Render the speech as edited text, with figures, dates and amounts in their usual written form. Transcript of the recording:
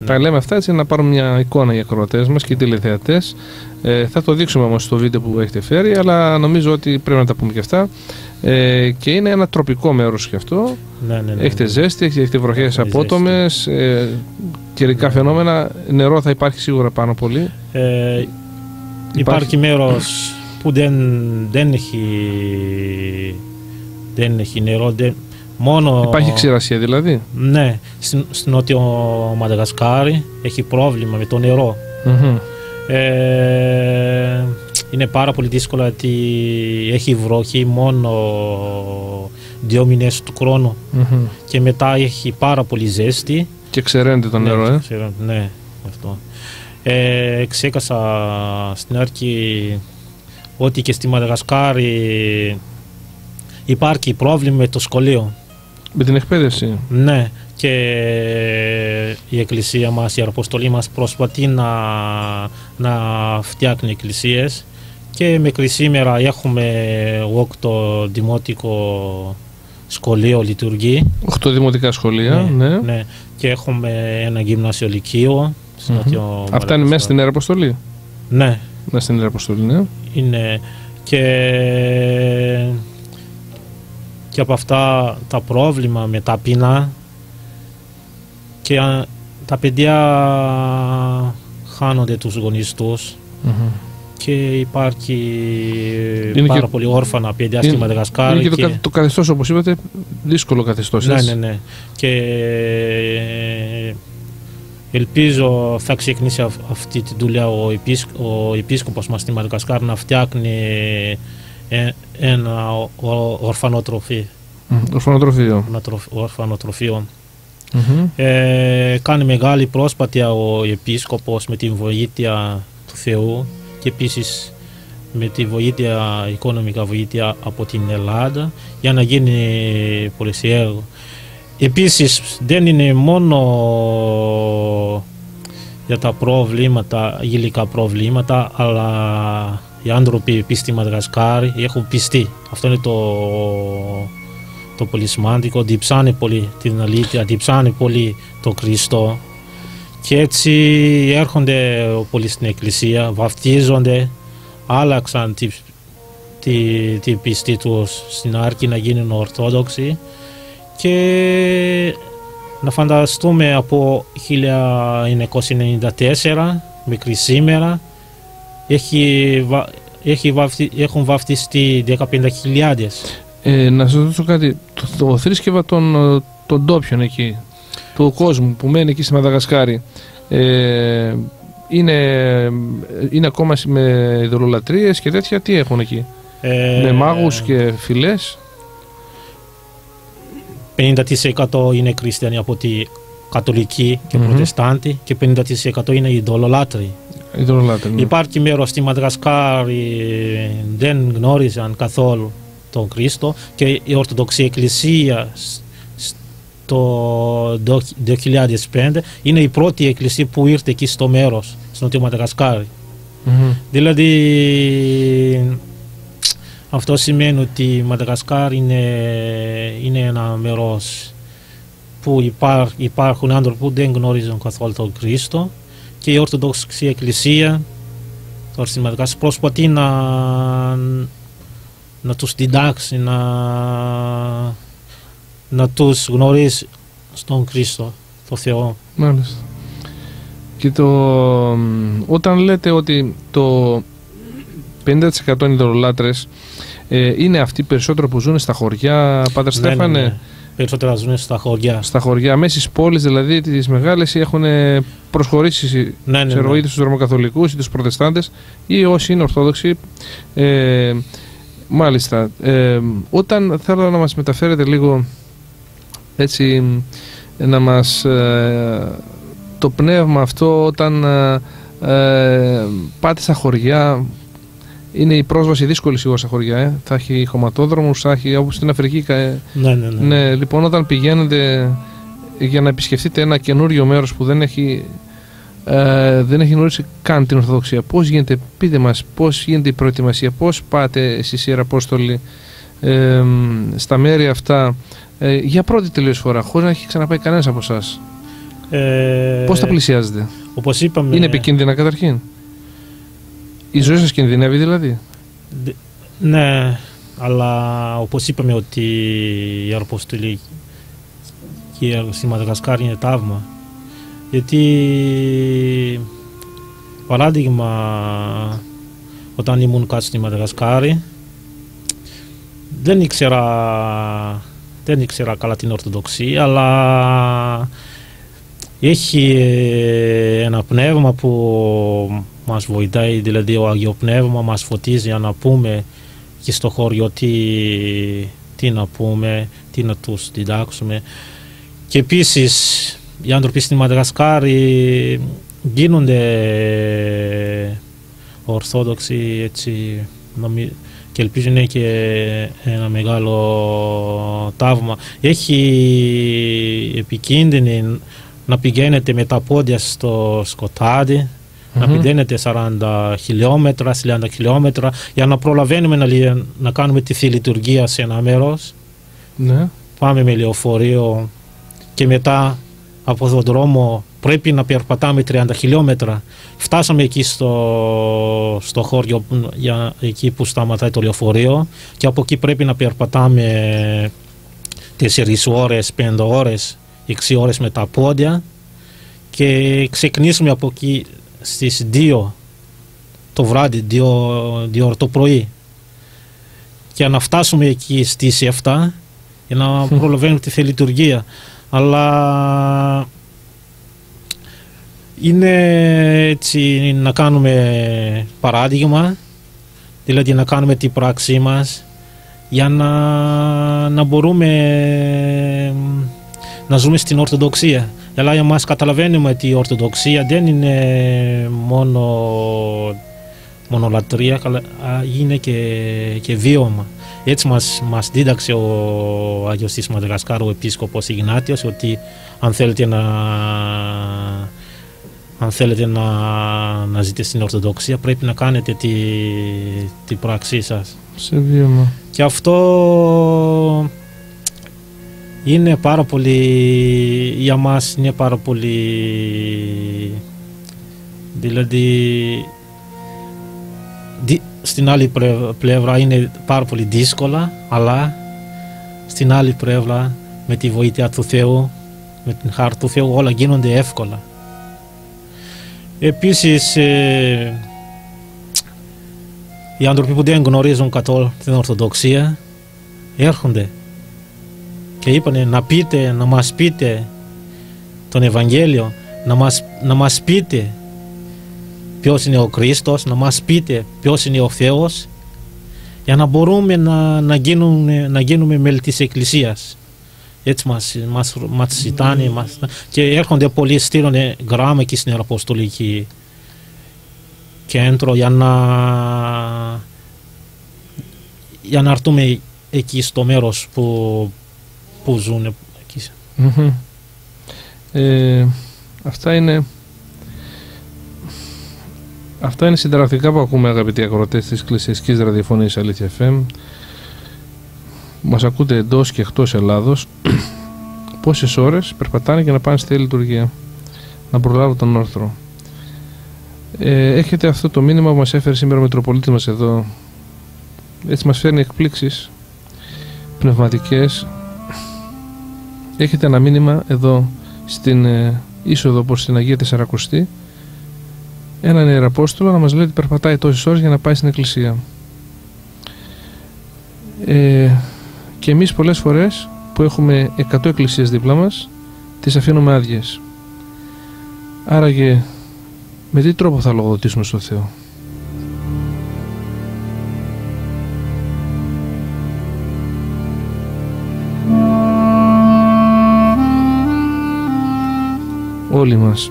Τα λέμε αυτά έτσι να πάρουμε μια εικόνα για ακροατές μας και τηλεθεατές. Θα το δείξουμε όμως στο βίντεο που έχετε φέρει, αλλά νομίζω ότι πρέπει να τα πούμε και αυτά. Και είναι ένα τροπικό μέρος και αυτό. Έχετε ζέστη, έχετε βροχές απότομες, καιρικά φαινόμενα. Νερό θα υπάρχει σίγουρα πάνω πολύ. Υπάρχει μέρος που δεν έχει νερό. Μόνο... Υπάρχει ξηρασία δηλαδή. Ναι, στην Νότιο Μαδαγασκάρη έχει πρόβλημα με το νερό. Είναι πάρα πολύ δύσκολο γιατί έχει βροχή μόνο 2 μήνες του χρόνου και μετά έχει πάρα πολύ ζέστη. Και ξεραίνεται το νερό, Ναι, αυτό. Ξέχασα στην αρχή ότι και στη Μαδαγασκάρη υπάρχει πρόβλημα με το σχολείο. Με την εκπαίδευση. Ναι, και η εκκλησία μας, η αποστολή μας προσπαθεί να φτιάχνει εκκλησίες και μέχρι σήμερα έχουμε 8 δημοτικό σχολείο λειτουργεί. 8 δημοτικά σχολεία, ναι. Και έχουμε ένα γυμνάσιο λυκείο. Αυτά είναι μέσα στην Ιεραποστολή. Ναι. Μέσα στην Ιεραποστολή, ναι. Είναι και από αυτά τα πρόβλημα με τα πείνα και τα παιδιά χάνονται τους γονείς τους και υπάρχει πάρα πολύ όρφανα παιδιά στη Μαδαγασκάρη. Είναι και το καθεστώς, όπως είπατε, δύσκολο καθεστώς. Ναι. Και ελπίζω θα ξεκινήσει αυτή τη δουλειά ο επίσκοπος μας στη Μαδαγασκάρη να φτιάχνει ένα ορφανοτροφείο. Κάνει μεγάλη προσπάθεια ο επίσκοπος με τη βοήθεια του Θεού και επίσης με τη βοήθεια, οικονομικά βοήθεια από την Ελλάδα για να γίνει πολυσιέργο. Επίσης δεν είναι μόνο για τα προβλήματα, υλικά προβλήματα, αλλά οι άνθρωποι στη Μαδαγασκάρη έχουν πιστεί. Αυτό είναι το πολύ σημαντικό. Διψάνε πολύ την αλήθεια, διψάνε πολύ τον Χριστό και έτσι έρχονται πολύ στην εκκλησία, βαφτίζονται, άλλαξαν τη πιστή τους στην αρχή να γίνουν ορθόδοξοι και να φανταστούμε από 1994 μέχρι σήμερα έχουν βαφτιστεί 15.000. Να σας ρωτήσω κάτι, το θρήσκευα των ντόπιων εκεί, του κόσμου που μένει εκεί στη Μαδαγασκάρη, είναι ακόμα με ειδωλολατρίες και τέτοια, τι έχουν εκεί, με μάγους και φυλές? 50% είναι χριστιανοί από τη καθολική και προτεστάντη και 50% είναι ειδωλολάτροι. Ναι. Υπάρχει μέρος στη Μαδαγασκάρη δεν γνώριζαν καθόλου τον Χριστό και η Ορθοδοξή Εκκλησία το 2005 είναι η πρώτη εκκλησία που ήρθε εκεί στο μέρος, στο Νότιο Μαδαγασκάρη. Δηλαδή αυτό σημαίνει ότι η Μαδαγασκάρη είναι ένα μέρος που υπάρχουν άνθρωποι που δεν γνωρίζουν καθόλου τον Χριστό και η Ορθοδοξή Εκκλησία τώρα στη Μαδαγασκάρη προσπαθεί να τους διδάξει, να τους γνωρίζει στον Χριστό, τον Θεό. Μάλιστα. Και όταν λέτε ότι το 50% είναι ειδωλολάτρες, είναι αυτοί περισσότερο που ζουν στα χωριά, Πάτερ Στέφανε? Ναι. Περισσότερα ζουν στα χωριά. Στα χωριά, μέσα στις πόλεις δηλαδή τις μεγάλες έχουν προσχωρήσει είτε στους ρωμακαθολικούς είτε στους προτεστάντες ή όσοι είναι ορθόδοξοι. Μάλιστα. Όταν θέλω να μας μεταφέρετε λίγο έτσι, να μας το πνεύμα αυτό όταν πάτε στα χωριά, είναι η πρόσβαση δύσκολη σίγουρα στα χωριά, θα έχει χωματόδρομους, θα έχει όπως στην Αφρική. Ναι, λοιπόν, όταν πηγαίνετε για να επισκεφτείτε ένα καινούριο μέρος που δεν έχει γνωρίσει καν την Ορθοδοξία, πώς γίνεται, πείτε μας, πώς γίνεται η προετοιμασία, πώς πάτε εσείς Ιεραπόστολοι στα μέρη αυτά για πρώτη τελείως φορά, χωρίς να έχει ξαναπάει κανένας από εσάς? Πώς τα πλησιάζετε? Όπως είπαμε... Είναι επικίνδυνα καταρχήν? Η ζωή σας κινδυνεύει δηλαδή? Ναι, αλλά όπως είπαμε ότι η Αεροποστολή στη Μαδαγασκάρη είναι ταύμα. Γιατί, παράδειγμα, όταν ήμουν κάτω στη Μαδαγασκάρη, δεν ήξερα καλά την Ορθοδοξία, αλλά έχει ένα πνεύμα που μας βοηθάει, δηλαδή ο Άγιο Πνεύμα μας φωτίζει για να πούμε και στο χωριό τι να πούμε, τι να τους διδάξουμε. Και επίσης οι άνθρωποι στη Μαδαγασκάρη γίνονται Ορθόδοξοι έτσι, και ελπίζω είναι και ένα μεγάλο ταύμα. Έχει επικίνδυνη να πηγαίνετε με τα πόδια στο σκοτάδι, να πηγαίνετε 40 χιλιόμετρα, 40 χιλιόμετρα για να προλαβαίνουμε να κάνουμε τη Θεία Λειτουργία σε ένα μέρος. Ναι. Πάμε με λεωφορείο και μετά από τον δρόμο πρέπει να περπατάμε 30 χιλιόμετρα. Φτάσαμε εκεί στο χώριο εκεί που σταματάει το λεωφορείο και από εκεί πρέπει να περπατάμε 4 ώρες, 5 ώρες, 6 ώρες με τα πόδια και ξεκινήσουμε από εκεί στις 2 το βράδυ, 2 το πρωί και να φτάσουμε εκεί στις 7 για να προλαβαίνουμε τη Θεία Λειτουργία. Αλλά είναι έτσι να κάνουμε παράδειγμα, δηλαδή να κάνουμε την πράξη μας για να μπορούμε να ζούμε στην Ορθοδοξία. Αλλά για μας καταλαβαίνουμε ότι η Ορθοδοξία δεν είναι μόνο λατρεία, αλλά είναι και βίωμα. Έτσι μας δίδαξε ο Άγιος της Μαδαγασκάρου, ο Επίσκοπος Ιγνάτιος, ότι αν θέλετε να ζείτε στην Ορθοδοξία πρέπει να κάνετε την πράξη σας. Σε βίωμα. Και αυτό είναι πάρα πολύ, για μας είναι πάρα πολύ, δηλαδή στην άλλη πλευρά είναι πάρα πολύ δύσκολα, αλλά στην άλλη πλευρά με τη βοήθεια του Θεού, με την χάρη του Θεού όλα γίνονται εύκολα. Επίσης οι άνθρωποι που δεν γνωρίζουν καθόλου την Ορθοδοξία έρχονται και είπανε να μας πείτε τον Ευαγγέλιο, να μας πείτε ποιος είναι ο Χριστός, να μας πείτε ποιος είναι ο Θεός, για να μπορούμε να γίνουμε μέλη της Εκκλησίας. Έτσι μας ζητάνε και έρχονται πολλοί, στείλουν γράμμα εκεί στην Αποστολική Κέντρο για να έρθουμε εκεί στο μέρος που ζουν εκεί. Αυτά είναι συνταρακτικά που ακούμε, αγαπητοί ακροατές της Εκκλησιαστικής Ραδιοφωνίας Αλήθεια FM. Μας ακούτε εντός και εκτός Ελλάδος. Πόσες ώρες περπατάνε για να πάνε στη Θεία Λειτουργία, να προλάβουν τον όρθρο. Έχετε αυτό το μήνυμα που μας έφερε σήμερα ο Μητροπολίτης μας εδώ. Έτσι μας φέρνει εκπλήξεις πνευματικές. Έχετε ένα μήνυμα εδώ στην είσοδο προς την Αγία Τεσσαρακοστή, έναν ιεραπόστολο να μας λέει ότι περπατάει τόσες ώρες για να πάει στην εκκλησία. Και εμείς πολλές φορές που έχουμε 100 εκκλησίες δίπλα μας, τις αφήνουμε άδειες. Άραγε με τι τρόπο θα λογοδοτήσουμε στο Θεό? Όλοι μας